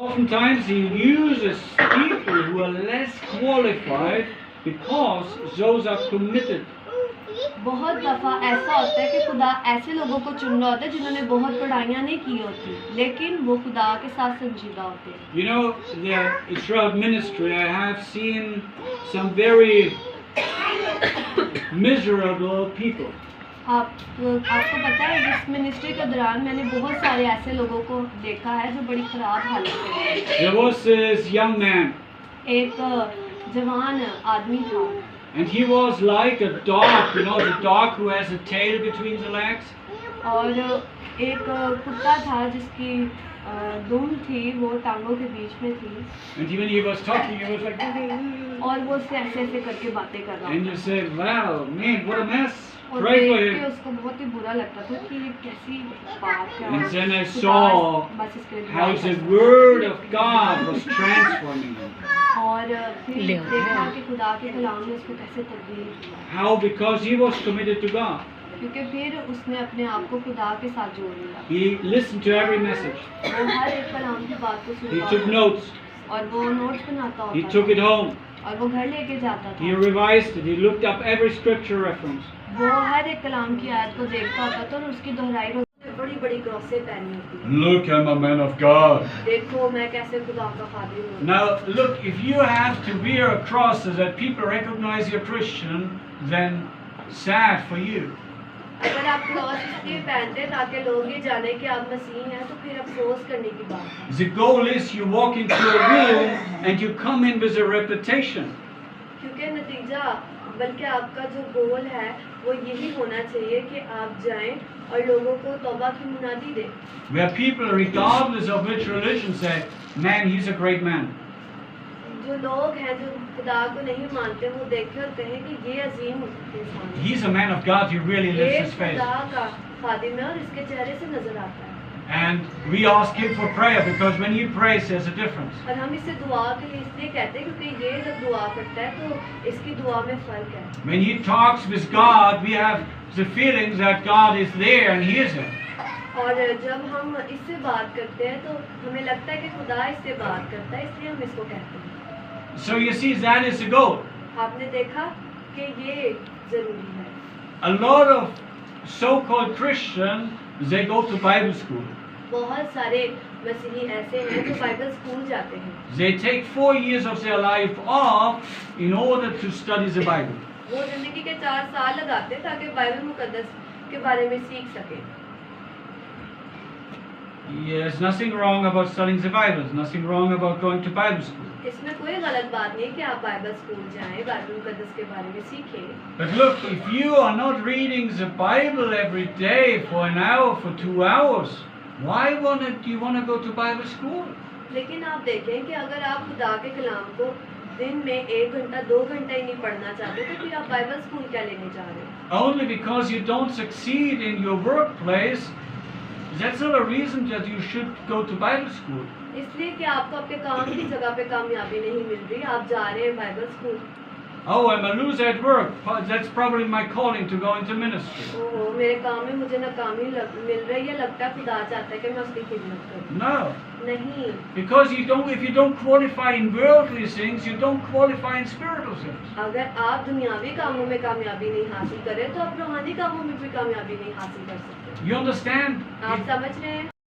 oftentimes he uses people who are less qualified because those are committed. बहुत दफ़ा ऐसा होता है कि खुदा ऐसे लोगों को चुन रहा होता है जिन्होंने बहुत पढ़ाइयाँ नहीं की होती, लेकिन वो खुदा के साथ संजीदा होते हैं। You know, throughout ministry, I have seen some very miserable people. आपको पता है इस मिनिस्ट्री के दौरान मैंने बहुत सारे ऐसे लोगों को देखा है जो बड़ी ख़राब हालत में हैं। There was this young man, एक जवान आदमी था and he was like a dog, you know, the dog who has a tail between the legs. और एक कुत्ता था जिसकी दुम थी वो टांगों के बीच में थी, And when he was talking, he was like, और वो उससे ऐसे ऐसे करके बातें कर रहा and था you said, wow, man, what a mess. और Pray for देख के him. उसको बहुत ही बुरा लगता था कि ये कैसी बात है। And then I खुदा saw बस इसके लिए how दुआ the करता। word of God was transforming him. और फिर देखा कि खुदा के कलाम ने उसको कैसे तब्दील किया, How? Because he was committed to God. क्योंकि फिर उसने अपने आप को खुदा के साथ जोड़ लिया। He listened to every message. वो हर एक कलाम की बात को He सुनता took था notes. और वो नोट्स बनाता He होता took था it home. और वो घर लेके जाता He था। revised it. He looked up every scripture reference. वो हर एक कलाम की आयत को देखता होता था और उसकी दोहराई को बड़ी बड़ी क्रॉसें पहनी होती थी। Look, I'm a man of God. देखो मैं कैसे खुदा का खादिम हूँ। Now, look, if you have to wear a cross so that people recognize you're Christian, then sad for you. अगर आप क्रॉस इसलिए पहनते हैं ताकि लोग ये जाने कि आप मसीह हैं, तो फिर अफसोस करने की बात है। The goal is you walk into a room and you come in with a reputation. क्योंकि नतीजा बल्कि आपका जो गोल है वो यही होना चाहिए कि आप जाएं और लोगों को तौबा की मुनादी दें, Where people, regardless of which religion, say, man, he's a great man. जो लोग हैं जो खुदा को नहीं मानते वो देखें और कहें कि ये अजीम इंसान है, He's a man of God, he really ये lifts his face. खुदा का खादिम है और इसके चेहरे से नजर आता है। And we ask him for prayer because when he prays, there's a difference. और हम इसे दुआ के लिए इसलिए कहते हैं क्योंकि ये जब दुआ करता है तो इसकी दुआ में फर्क है। When he talks with God, we have the feeling that God is there and hears him. और जब हम इससे बात करते हैं तो हमें लगता है कि खुदा इससे बात करता है, इसलिए हम इसको कहते हैं। So you see, that is the goal. आपने देखा कि ये जरूरी है। A lot of so-called Christians, they go to Bible school. बहुत सारे मसीही ऐसे हैं जो बाइबल स्कूल जाते हैं। They take 4 years of their life off in order to study the Bible. वो जिंदगी के 4 साल लगाते हैं ताकि बाइबल मुकद्दस के बारे में सीख सके। There's nothing wrong about studying the Bible. There's nothing wrong about going to Bible school. इसमें कोई गलत बात नहीं है कि आप बाइबल स्कूल जाएं, बाइबल मुकद्दस के बारे में सीखें। But look, if you are not reading the Bible every day for an hour, for 2 hours, why do you want to go to Bible school? लेकिन आप देखें कि अगर आप खुदा के कलाम को दिन में 1 घंटा 2 घंटा ही नहीं पढ़ना चाहते तो फिर आप बाइबल स्कूल क्या लेने जा रहे हैं? Only because you don't succeed in your workplace, that's not a reason that you should go to Bible school. इसलिए कि आपको अपने काम की जगह पे कामयाबी नहीं मिल रही, आप जा रहे हैं Bible school. Oh, I'm a loser at work. That's probably my calling to go into ministry. ओहो, मेरे काम में मुझे नाकामी मिल रही है, लगता है खुदा चाहता है कि मैं उसकी खिदमत करूं। No, नहीं, because if you don't qualify in worldly things, you don't qualify in spiritual things. अगर आप दुनियावी कामों में कामयाबी नहीं हासिल करें तो आप रूहानी कामों में भी कामयाबी नहीं हासिल कर सकते। You understand? आप समझ रहे हैं?